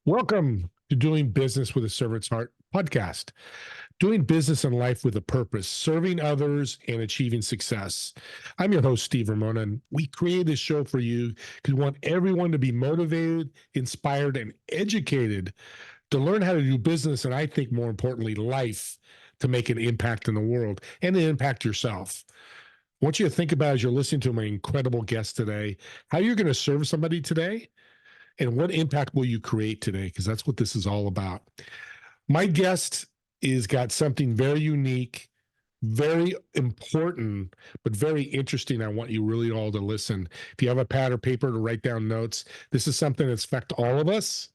Welcome to Doing Business with a Servant's Heart podcast. Doing business and life with a purpose, serving others and achieving success. I'm your host, Steve Ramona, and we create this show for you because we want everyone to be motivated, inspired, and educated to learn how to do business, and I think more importantly, life, to make an impact in the world and to impact yourself. I want you to think about, as you're listening to my incredible guest today, how you're going to serve somebody today and what impact will you create today, because that's what this is all about. My guest is got something very unique, very important, but very interesting. I want you really all to listen. If you have a pad or paper to write down notes, this is something that's affected all of us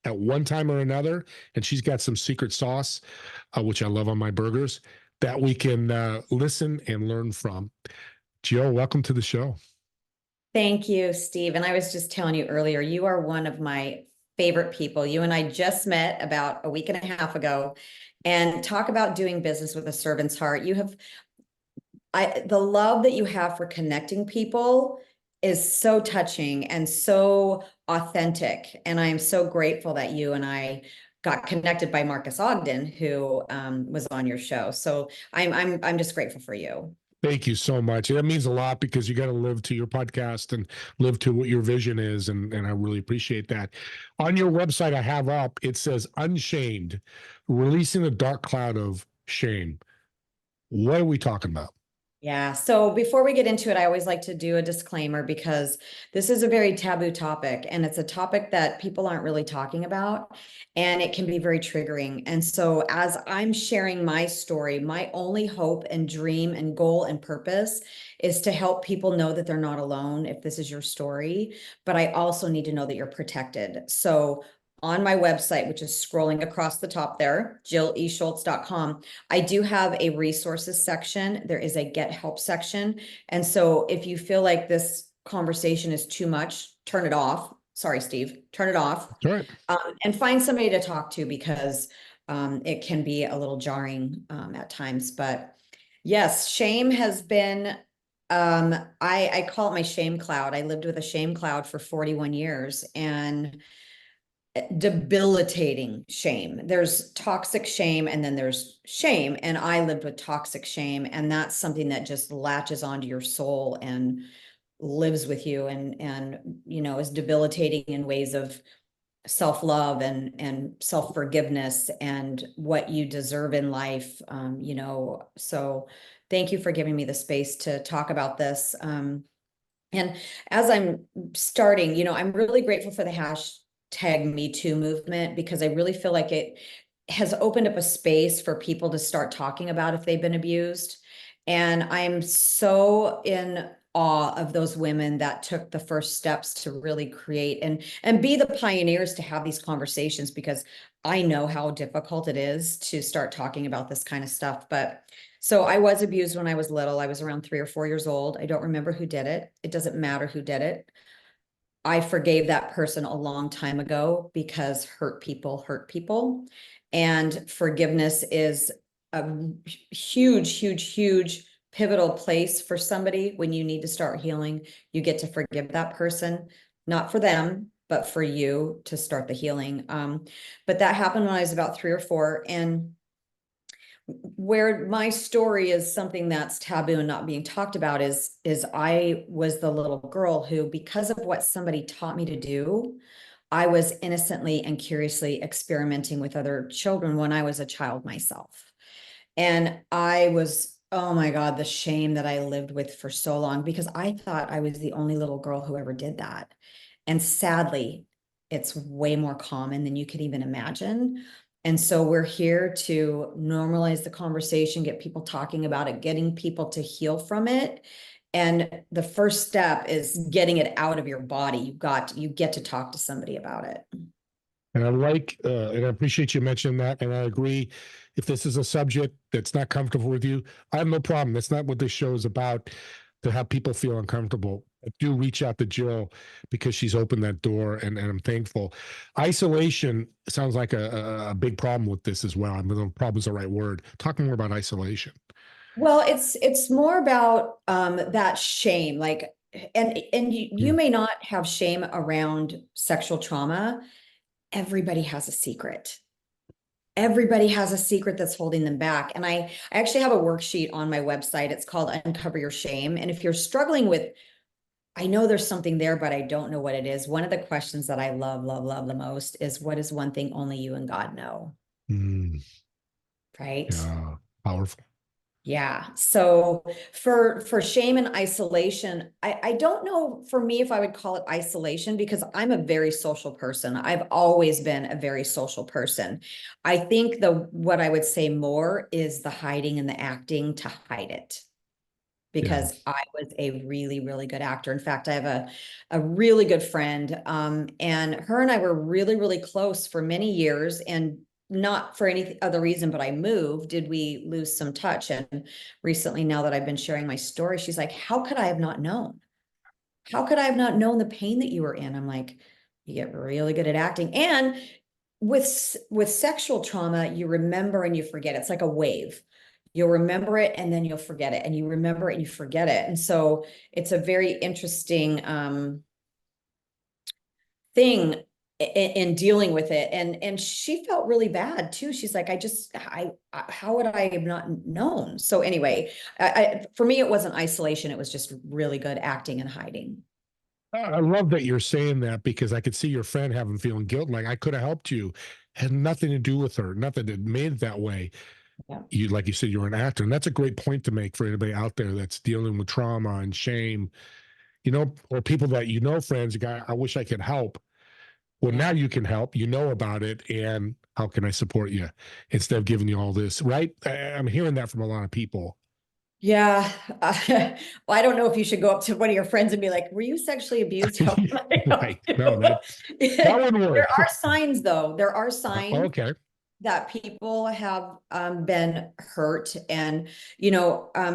at one time or another, and she's got some secret sauce, which I love on my burgers, that we can listen and learn from. Jill, welcome to the show. Thank you, Steve. And I was just telling you earlier, you are one of my favorite people. You and I just met about a week and a half ago, and talk about doing business with a servant's heart. The love that you have for connecting people is so touching and so authentic. And I'm so grateful that you and I got connected by Marcus Ogden, who was on your show. So I'm just grateful for you. Thank you so much. That means a lot because you got to live to your podcast and live to what your vision is. And I really appreciate that. On your website, I have up, it says Unshamed, releasing a dark cloud of shame. What are we talking about? Yeah. So before we get into it, I always like to do a disclaimer because this is a very taboo topic, and it's a topic that people aren't really talking about, and it can be very triggering. And so as I'm sharing my story, my only hope and dream and goal and purpose is to help people know that they're not alone if this is your story, but I also need to know that you're protected. So on my website, which is scrolling across the top there, jillschultz.com, I do have a resources section. There is a get help section. And so if you feel like this conversation is too much, turn it off. Sorry, Steve, turn it off. All right. And find somebody to talk to, because it can be a little jarring at times. But yes, shame has been, I call it my shame cloud. I lived with a shame cloud for 41 years, and debilitating shame. There's toxic shame, and then there's shame. And I lived with toxic shame, and that's something that just latches onto your soul and lives with you, and is debilitating in ways of self-love and self-forgiveness and what you deserve in life. So thank you for giving me the space to talk about this. And as I'm starting, I'm really grateful for the hashtag Me Too movement, because I really feel like it has opened up a space for people to start talking about if they've been abused. And I'm so in awe of those women that took the first steps to really create and be the pioneers to have these conversations, because I know how difficult it is to start talking about this kind of stuff. But so I was abused when I was little. I was around 3 or 4 years old. I don't remember who did it. It doesn't matter who did it. I forgave that person a long time ago, because hurt people. And forgiveness is a huge, huge, huge pivotal place for somebody when you need to start healing. You get to forgive that person, not for them, but for you to start the healing. But that happened when I was about 3 or 4. And where my story is something that's taboo and not being talked about is I was the little girl who, because of what somebody taught me to do, I was innocently and curiously experimenting with other children when I was a child myself. And I was, oh my God, the shame that I lived with for so long, because I thought I was the only little girl who ever did that. And sadly, it's way more common than you could even imagine. And so we're here to normalize the conversation, get people talking about it, getting people to heal from it. And the first step is getting it out of your body. You get to talk to somebody about it. And and I appreciate you mentioning that. And I agree. If this is a subject that's not comfortable with you, I have no problem. That's not what this show is about, to have people feel uncomfortable. Do reach out to Jill, because she's opened that door, and I'm thankful. Isolation sounds like a big problem with this as well. I mean, the problem is the right word. Talk more about isolation. Well, it's more about that shame, and you may not have shame around sexual trauma. everybody has a secret. Everybody has a secret that's holding them back. And I actually have a worksheet on my website. It's called Uncover Your Shame. And if you're struggling with, I know there's something there, but I don't know what it is. One of the questions that I love, love, love the most is, what is one thing only you and God know? Mm, Right? yeah, powerful. Yeah. So for shame and isolation, I don't know for me if I would call it isolation, because I'm a very social person. I've always been a very social person. I think what I would say more is the hiding and the acting to hide it, Yeah. because I was a really, really good actor. In fact, I have a really good friend, and her and I were really, really close for many years, and not for any other reason, but I moved, did we lose some touch. And recently, now that I've been sharing my story, she's like, how could I have not known? How could I have not known the pain that you were in? I'm like, you get really good at acting. And with sexual trauma, you remember and you forget. It's like a wave. You'll remember it and then you'll forget it, and you remember it and you forget it. And so it's a very interesting thing in dealing with it. And she felt really bad too. She's like, how would I have not known? So anyway, for me, it wasn't isolation. It was just really good acting and hiding. I love that you're saying that, because I could see your friend having feeling guilt, like I could have helped you. Had nothing to do with her, nothing that made it that way. Yeah. You, like you said, you're an actor, and that's a great point to make for anybody out there that's dealing with trauma and shame, or people that friends. I wish I could help. Well, now Yeah. you can help. You know about it, and how can I support you instead of giving you all this? Right? I'm hearing that from a lot of people. Yeah. Well, I don't know if you should go up to one of your friends and be like, were you sexually abused? How can I help Right? No, you? that wouldn't There work. are signs, though. There are signs Okay. that people have been hurt. And,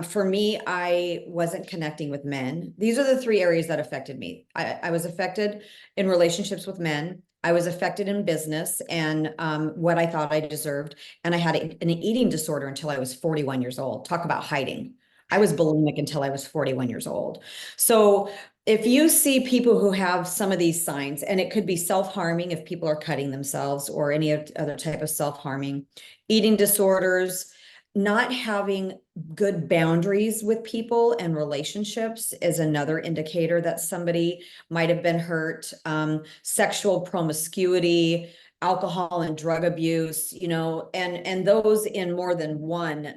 for me, I wasn't connecting with men. These are the three areas that affected me. I was affected in relationships with men. I was affected in business and what I thought I deserved. And I had an eating disorder until I was 41 years old. Talk about hiding. I was bulimic until I was 41 years old. So if you see people who have some of these signs, and it could be self-harming if people are cutting themselves, or any other type of self-harming, eating disorders, not having good boundaries with people and relationships is another indicator that somebody might have been hurt. Sexual promiscuity, alcohol and drug abuse, and those in more than one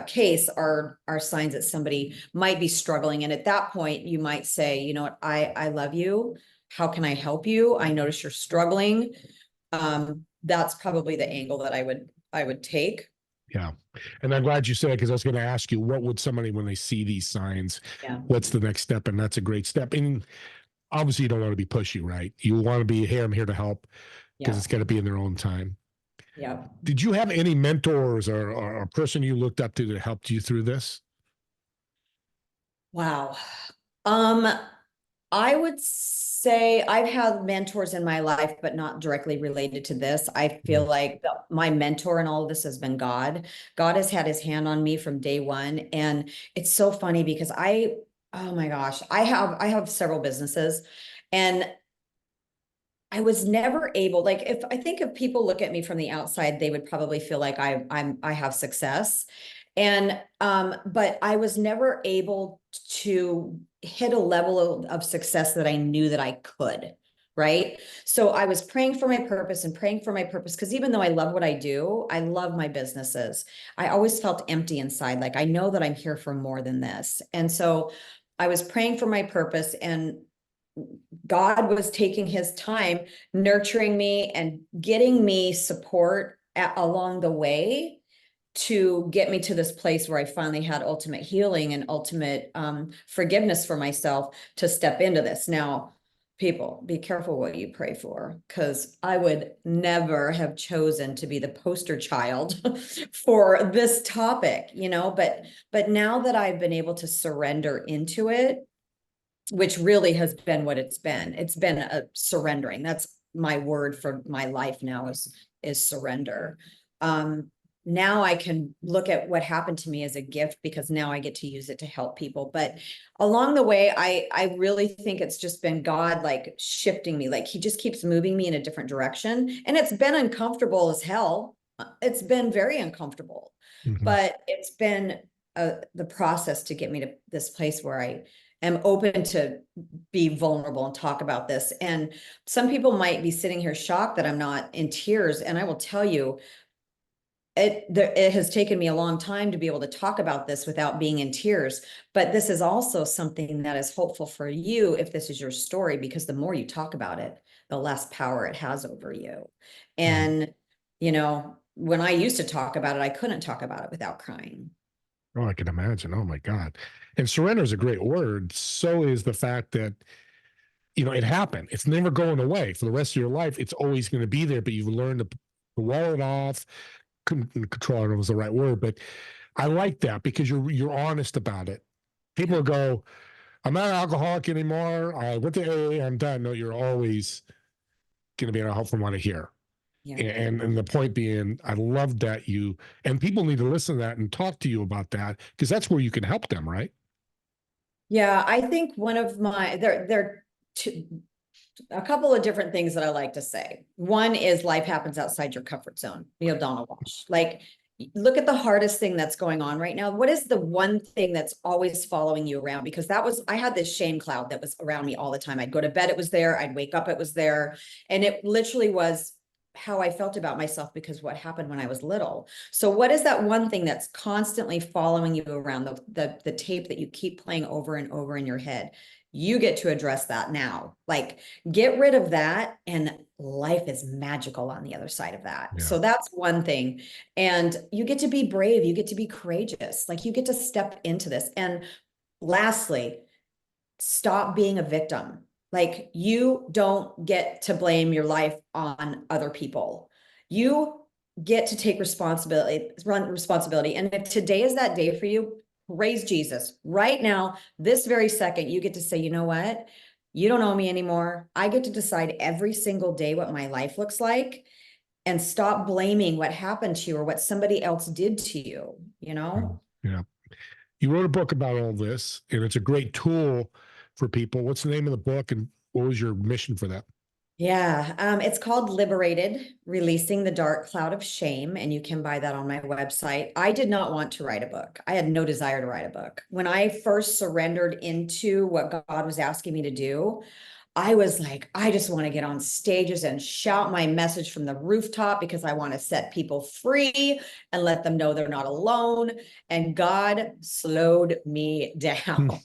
case are signs that somebody might be struggling. And at that point, you might say, you know what, I love you. How can I help you? I notice you're struggling. That's probably the angle that I would take. Yeah. And I'm glad you said it, because I was going to ask you, what would somebody, when they see these signs, Yeah. what's the next step? And that's a great step. And obviously, you don't want to be pushy, right? You want to be, hey, I'm here to help, because Yeah. it's got to be in their own time. Yeah. Did you have any mentors or a person you looked up to that helped you through this? Wow. Um, I would say I've had mentors in my life, but not directly related to this. I feel Mm. like my mentor in all of this has been God. God has had his hand on me from day one. And it's so funny because oh my gosh, I have several businesses, and I was never able, like, if people look at me from the outside, they would probably feel like I have success. And but I was never able to hit a level of success that I knew that I could. Right. So I was praying for my purpose and praying for my purpose, because even though I love what I do, I love my businesses. I always felt empty inside. Like, I know that I'm here for more than this. And so I was praying for my purpose, and God was taking his time nurturing me and getting me support along the way to get me to this place where I finally had ultimate healing and ultimate forgiveness for myself to step into this. Now, people, be careful what you pray for, because I would never have chosen to be the poster child for this topic, but now that I've been able to surrender into it, which really has been what it's been. It's been a surrendering. That's my word for my life now, is surrender. now I can look at what happened to me as a gift, because now I get to use it to help people. But along the way, I really think it's just been God like shifting me. Like he just keeps moving me in a different direction. And it's been uncomfortable as hell. It's been very uncomfortable, Mhm. but it's been the process to get me to this place where I am open to be vulnerable and talk about this. And some people might be sitting here shocked that I'm not in tears. And I will tell you, it has taken me a long time to be able to talk about this without being in tears. But this is also something that is hopeful for you if this is your story, because the more you talk about it, the less power it has over you. Right. And, you know, when I used to talk about it, I couldn't talk about it without crying. Oh, I can imagine. Oh my God. And surrender is a great word. So is the fact that, it happened. It's never going away for the rest of your life. It's always going to be there, but you've learned to wall it off. Control, I don't know if was the right word, but I like that because you're honest about it. People Yeah. go, I'm not an alcoholic anymore. I went to AA, I'm done. No, you're always going to be in a help from what I hear. Yeah. And the point being, I love that and people need to listen to that and talk to you about that, because that's where you can help them, right? Yeah, I think one of my there a couple of different things that I like to say. One is life happens outside your comfort zone. Neil Donald Walsh. Like, look at the hardest thing that's going on right now. What is the one thing that's always following you around? Because I had this shame cloud that was around me all the time. I'd go to bed, it was there. I'd wake up, it was there. And it literally was how I felt about myself because what happened when I was little. So what is that one thing that's constantly following you around, the tape that you keep playing over and over in your head? You get to address that now. Like, get rid of that, and life is magical on the other side of that. Yeah. So that's one thing. And you get to be brave, you get to be courageous, like you get to step into this. And lastly, stop being a victim. Like, you don't get to blame your life on other people. You get to take responsibility. And if today is that day for you, praise Jesus. Right now, this very second, you get to say, you know what? You don't owe me anymore. I get to decide every single day what my life looks like, and stop blaming what happened to you or what somebody else did to you, you know? Yeah. You wrote a book about all this, and it's a great tool for people. What's the name of the book, and what was your mission for that? Yeah, it's called Liberated, Releasing the Dark Cloud of Shame, and you can buy that on my website. I did not want to write a book. I had no desire to write a book. When I first surrendered into what God was asking me to do, I was like, I just want to get on stages and shout my message from the rooftop because I want to set people free and let them know they're not alone. And God slowed me down.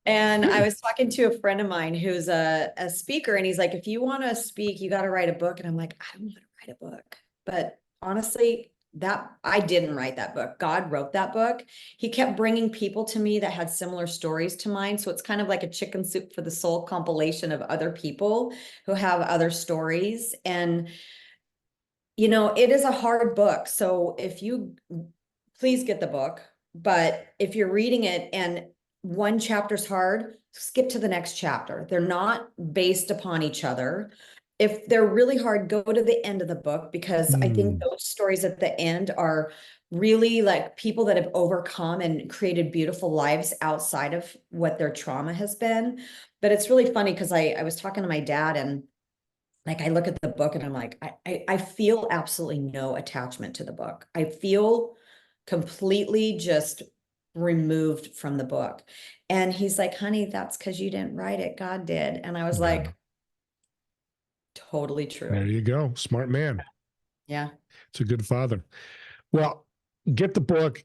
And I was talking to a friend of mine who's a speaker, and he's like, if you want to speak, you got to write a book. And I'm like, I don't want to write a book. But honestly, that I didn't write that book. God wrote that book. He kept bringing people to me that had similar stories to mine. So it's kind of like a chicken soup for the soul compilation of other people who have other stories. And, it is a hard book. So if you please get the book, but if you're reading it and one chapter's hard, skip to the next chapter. They're not based upon each other. If they're really hard, go to the end of the book, because I think those stories at the end are really like people that have overcome and created beautiful lives outside of what their trauma has been. But it's really funny because I was talking to my dad, and like I look at the book and I'm like, I feel absolutely no attachment to the book. I feel completely just removed from the book. And he's like, honey, that's because you didn't write it. God did. And I was Yeah. like, totally There true. you go. Smart man. Yeah. It's a good father. Well, get the book,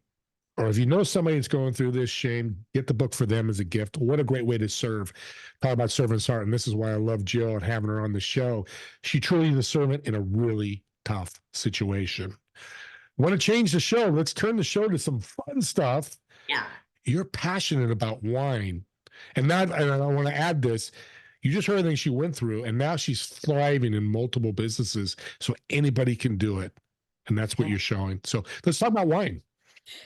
or if you know somebody that's going through this shame, get the book for them as a gift. What a great way to serve. Talk about servant's heart. And this is why I love Jill and having her on the show. She truly is a servant in a really tough situation. Want to change the show? Let's turn the show to some fun stuff. Yeah. You're passionate about wine. And I want to add this. You just heard everything she went through, and now she's thriving in multiple businesses. So anybody can do it. And that's what Yeah. you're showing. So let's talk about wine.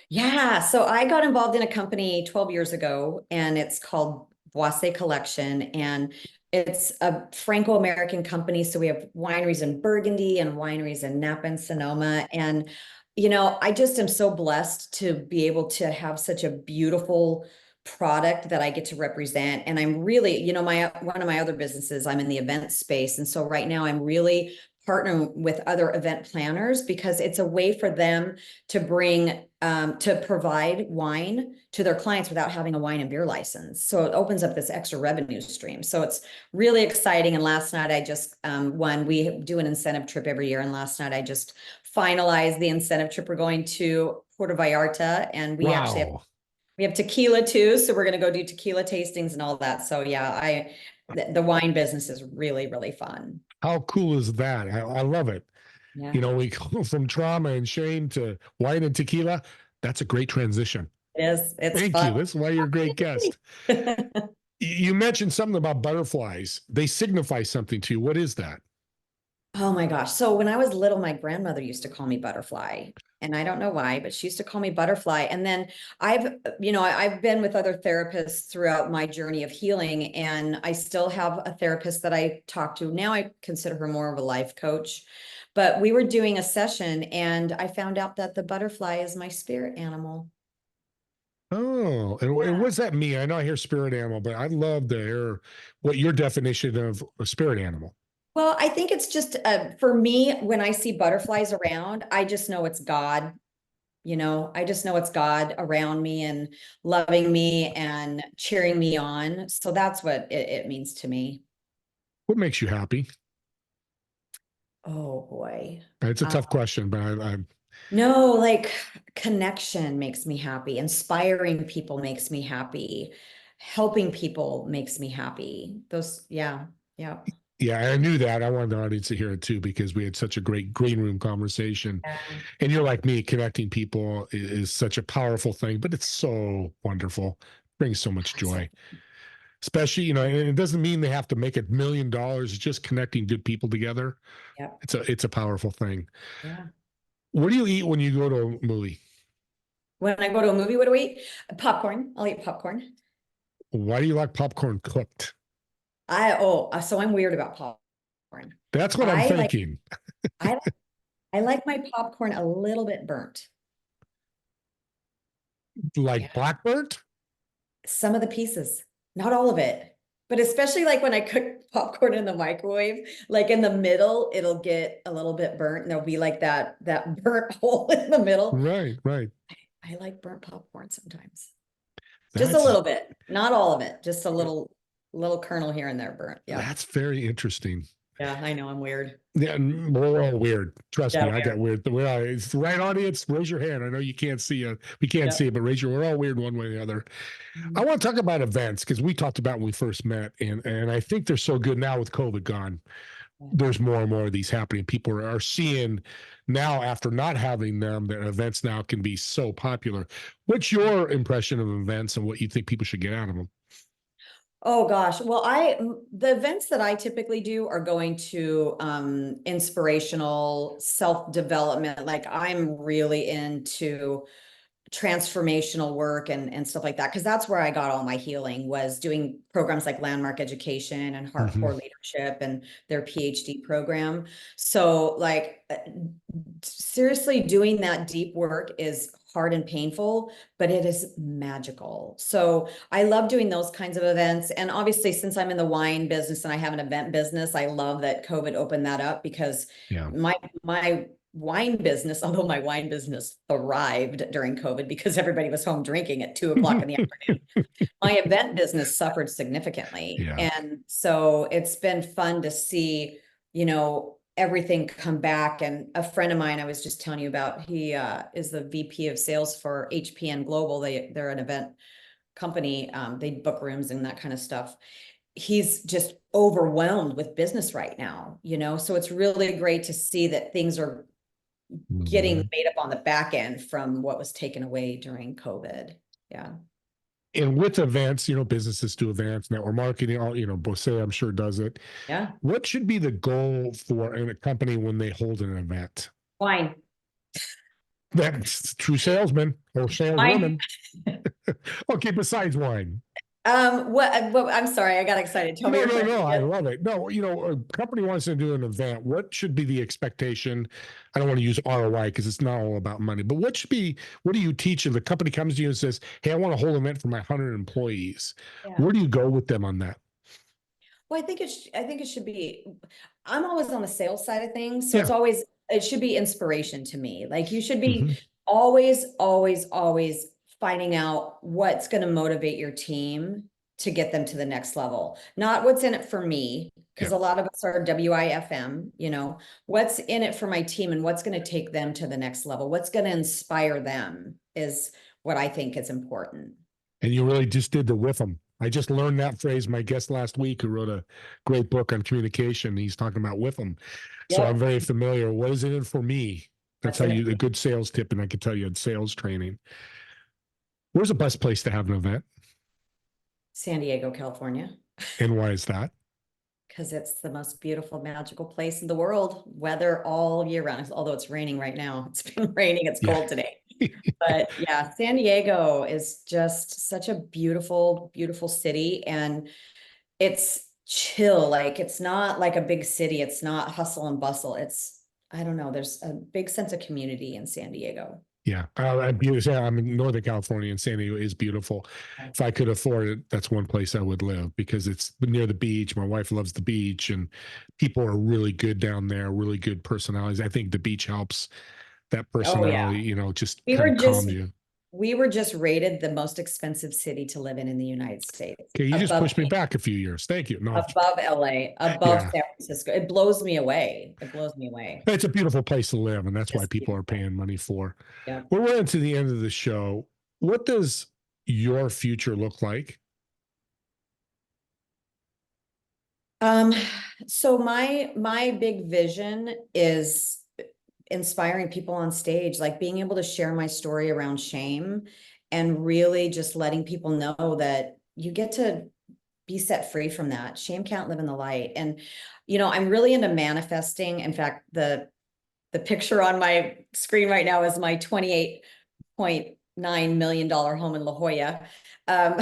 Yeah. So I got involved in a company 12 years ago, and it's called Boise Collection. And It's a Franco-American company. So we have wineries in Burgundy and wineries in Napa and Sonoma. And, I just am so blessed to be able to have such a beautiful product that I get to represent. And I'm really, one of my other businesses, I'm in the event space. And so right now I'm really partnering with other event planners because it's a way for them to to provide wine to their clients without having a wine and beer license. So it opens up this extra revenue stream. So it's really exciting. And last night I just we do an incentive trip every year. And last night I just finalized the incentive trip. We're going to Puerto Vallarta, and Wow. we have tequila too. So we're going to go do tequila tastings and all that. So yeah, the wine business is really, really fun. How cool is that? I love it. Yeah, We go from trauma and shame to wine and tequila. That's a great transition. it is. It's Thank you. fun. That's why you're a great guest. You mentioned something about butterflies. They signify something to you. What is that? Oh my gosh. So when I was little, my grandmother used to call me Butterfly. And I don't know why, but she used to call me Butterfly. And then I've been with other therapists throughout my journey of healing, and I still have a therapist that I talk to. Now I consider her more of a life coach. But we were doing a session and I found out that the butterfly is my spirit animal. Oh, and what does that mean? I know I hear spirit animal, but I'd love to hear what your definition of a spirit animal. Well, I think it's just for me, when I see butterflies around, I just know it's God. I just know it's God around me and loving me and cheering me on. So that's what it means to me. What makes you happy? Oh boy. It's a tough question, but I'm No, like connection makes me happy. Inspiring people makes me happy. Helping people makes me happy. Those, yeah, yeah. yeah, I knew that. I wanted the audience to hear it too because we had such a great green room conversation. Yeah. And you're like me, connecting people is such a powerful thing, but it's so wonderful. Brings so much joy. Especially, and it doesn't mean they have to make $1 million. It's just connecting good people together. Yep. It's a powerful thing. Yeah. What do you eat when you go to a movie? When I go to a movie, what do we eat? Popcorn. I'll eat popcorn. Why do you like popcorn cooked? So I'm weird about popcorn. That's what I'm I like thinking. I I like my popcorn a little bit burnt. Like Yeah. blackbird? Some of the pieces, not all of it. But especially like when I cook popcorn in the microwave, like in the middle, it'll get a little bit burnt and there'll be like that burnt hole in the middle. Right, right. I like burnt popcorn sometimes. Just a That's little bit, not all of it, just a little kernel here and there burnt. Yeah. that's very interesting. Yeah, I know I'm weird. Yeah, we're all weird. Trust Yeah, me, I got weird. It's the right audience. Raise your hand. I know you can't see it. We can't see it, but we're all weird one way or the other. I want to talk about events because we talked about when we first met, and I think they're so good now with COVID gone. There's more and more of these happening. People are seeing now after not having them that events now can be so popular. What's your impression of events and what you think people should get out of them? Oh gosh. Well, the events that I typically do are going to inspirational self-development. Like I'm really into transformational work and stuff like that, because that's where I got all my healing, was doing programs like Landmark Education and Mm-hmm. Hardcore Leadership and their PhD program. So like seriously, doing that deep work is hard and painful, but it is magical. So I love doing those kinds of events. And obviously, since I'm in the wine business and I have an event business, I love that COVID opened that up, because Yeah. my wine business, although my wine business thrived during COVID because everybody was home drinking at 2 o'clock in the afternoon, my event business suffered significantly. Yeah. And so it's been fun to see, everything come back. And a friend of mine I was just telling you about, he is the VP of sales for HPN Global. They're an event company. They book rooms and that kind of stuff. He's just overwhelmed with business right now, so it's really great to see that things are getting made up on the back end from what was taken away during COVID. Yeah. And with events, businesses do events, network marketing, all, Bose, I'm sure does it. Yeah. What should be the goal for a company when they hold an event? Wine. That's true salesman or saleswoman. Okay, besides wine. I'm sorry, I got excited. Tell me No, your no, question no. I again. love it. No, a company wants to do an event. What should be the expectation? I don't want to use ROI because it's not all about money, but what do you teach if the company comes to you and says, "Hey, I want a whole event for my 100 employees." Yeah. Where do you go with them on that? Well, I think it should be, I'm always on the sales side of things. So Yeah. it should be inspiration to me. Like you should be Hmm. always finding out what's going to motivate your team to get them to the next level. Not what's in it for me, because Yeah. a lot of us are WIFM, what's in it for my team and what's going to take them to the next level. What's going to inspire them is what I think is important. And you really just did the with them. I just learned that phrase. My guest last week, who wrote a great book on communication, he's talking about with them. So I'm Yep. very familiar. What is it in for me? That's What's how in it you for a me? good sales tip, and I can tell you in sales training. Where's the best place to have an event, San Diego, California. and why is that? Because it's the most beautiful, magical place in the world, weather all year round. Although it's raining right now. It's been raining, it's Yeah. cold today. But yeah, San Diego is just such a beautiful, beautiful city. And it's chill. Like it's not like a big city. It's not hustle and bustle. I don't know, there's a big sense of community in San Diego. Yeah, I'm in Northern California, and San Diego is beautiful. If I could afford it, that's one place I would live because it's near the beach. My wife loves the beach, and people are really good down there, really good personalities. I think the beach helps that Oh yeah. personality, just We kind were of just calms you. we were just rated the most expensive city to live in the United States, Okay, you just pushed me back a few years. Thank you. No, above LA, above yeah, San Francisco. It blows me away. It blows me away. it's a beautiful place to live, and that's why It's people are beautiful. paying money for. Yeah. Well, we're into the end of the show. What does your future look like? Um, so my big vision is inspiring people on stage, like being able to share my story around shame and really just letting people know that you get to be set free from that. Shame can't live in the light. And, I'm really into manifesting. In fact, the picture on my screen right now is my $28.9 million home in La Jolla. Um,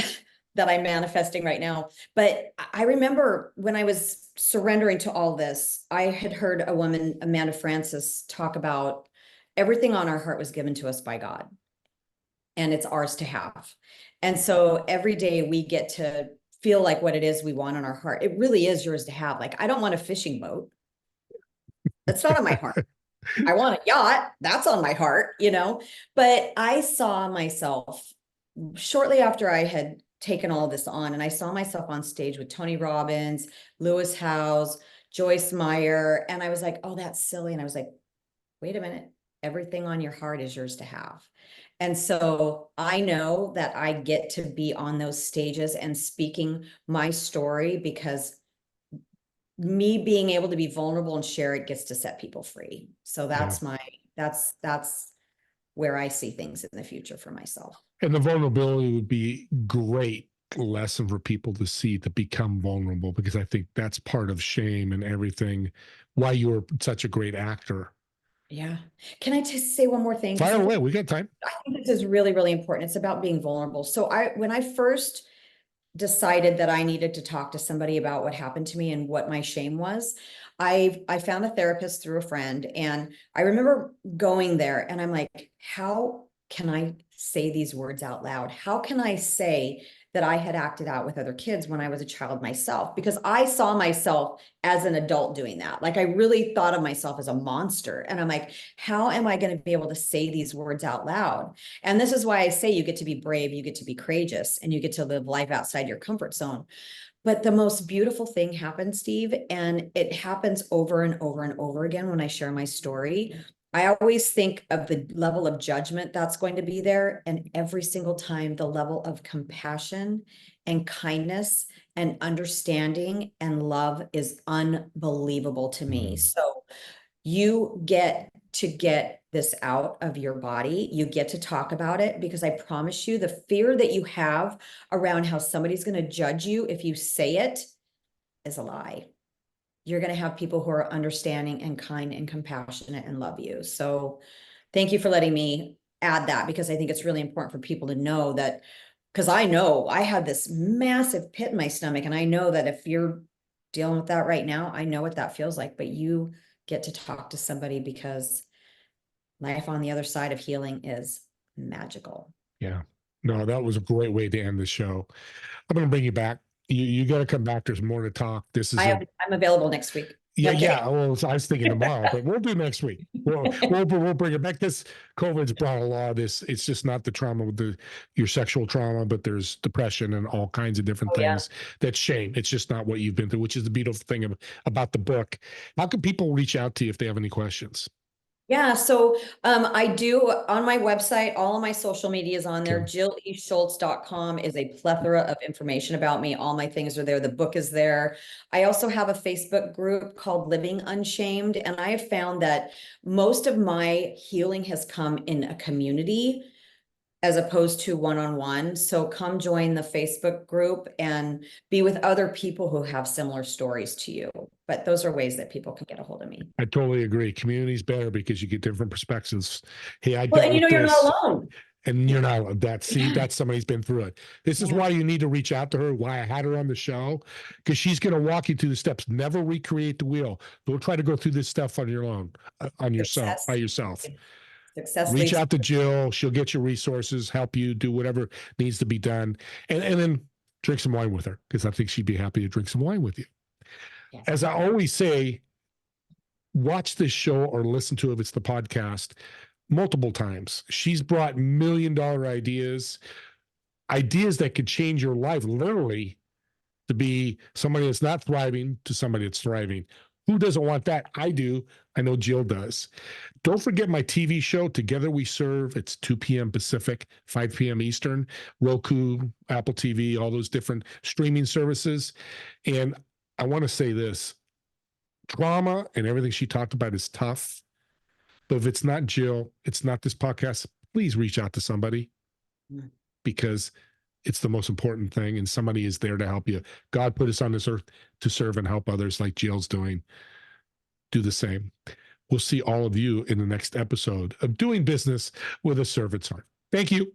that I'm manifesting right now. But I remember when I was surrendering to all this, I had heard a woman, Amanda Francis, talk about everything on our heart was given to us by God, and it's ours to have. And so every day we get to feel like what it is we want on our heart. It really is yours to have. Like, I don't want a fishing boat. That's not on my heart. I want a yacht. That's on my heart. But I saw myself shortly after I had taken all this on, and I saw myself on stage with Tony Robbins, Lewis Howes, Joyce Meyer, and I was like, oh, that's silly. And I was like, wait a minute, everything on your heart is yours to have. And so I know that I get to be on those stages and speaking my story because me being able to be vulnerable and share it gets to set people free. So Yeah. that's where I see things in the future for myself. And the vulnerability would be great lesson for people to see to become vulnerable because I think that's part of shame and everything. Why you were such a great actor. Yeah. Can I just say one more thing? Because Fire away. We got time. I think this is really, really important. It's about being vulnerable. So when I first decided that I needed to talk to somebody about what happened to me and what my shame was, I found a therapist through a friend. And I remember going there and I'm like, how can I say these words out loud? How can I say that I had acted out with other kids when I was a child myself? Because I saw myself as an adult doing that. Like I really thought of myself as a monster. And I'm like, how am I going to be able to say these words out loud? And this is why I say you get to be brave, you get to be courageous, and you get to live life outside your comfort zone. But the most beautiful thing happens, Steve, and it happens over and over and over again when I share my story. I always think of the level of judgment that's going to be there. And every single time, the level of compassion and kindness and understanding and love is unbelievable to me. So you get to get this out of your body. You get to talk about it because I promise you, the fear that you have around how somebody's going to judge you if you say it is a lie. You're going to have people who are understanding and kind and compassionate and love you. So thank you for letting me add that because I think it's really important for people to know that because I know I had this massive pit in my stomach, and I know that if you're dealing with that right now, I know what that feels like, but you get to talk to somebody because life on the other side of healing is magical. Yeah. No, that was a great way to end the show. I'm going to bring you back. You got to come back. There's more to talk. This is I'm available next week. No, I'm kidding. yeah. Well, I was thinking tomorrow, but we'll do next week. We'll bring it back. This COVID's brought a lot of this. It's just not the trauma with your sexual trauma, but there's depression and all kinds of different things. That's shame. It's just not what you've been through, which is the beautiful thing about the book. How can people reach out to you if they have any questions? Yeah, so I do on my website, all of my social media is on there. Okay. JillESchultz.com is a plethora of information about me. All my things are there. The book is there. I also have a Facebook group called Living Unshamed, and I have found that most of my healing has come in a community as opposed to one-on-one. So come join the Facebook group and be with other people who have similar stories to you. But those are ways that people can get a hold of me. I totally agree. Community's better because you get different perspectives. Hey, I Well, dealt and with you're this. not alone. And you're not alone. See, Yeah. that's somebody's been through it. This is why you need to reach out to her, why I had her on the show, because she's going to walk you through the steps. Never recreate the wheel. Don't try to go through this stuff on your own, on yourself, by yourself. Success Reach leads out to Jill. She'll get you resources, help you do whatever needs to be done. And then drink some wine with her, because I think she'd be happy to drink some wine with you. Yeah. As I always say, watch this show or listen to it if it's the podcast multiple times. She's brought $1 million ideas that could change your life, literally, to be somebody that's not thriving to somebody that's thriving. Who doesn't want that? I do. I know Jill does. Don't forget my TV show, Together We Serve. It's 2 p.m. Pacific, 5 p.m. Eastern, Roku, Apple TV, all those different streaming services. And I want to say this, trauma and everything she talked about is tough. But if it's not Jill, it's not this podcast, please reach out to somebody, because it's the most important thing, and somebody is there to help you. God put us on this earth to serve and help others, like Jill's doing. Do the same. We'll see all of you in the next episode of Doing Business with a Servant's Heart. Thank you.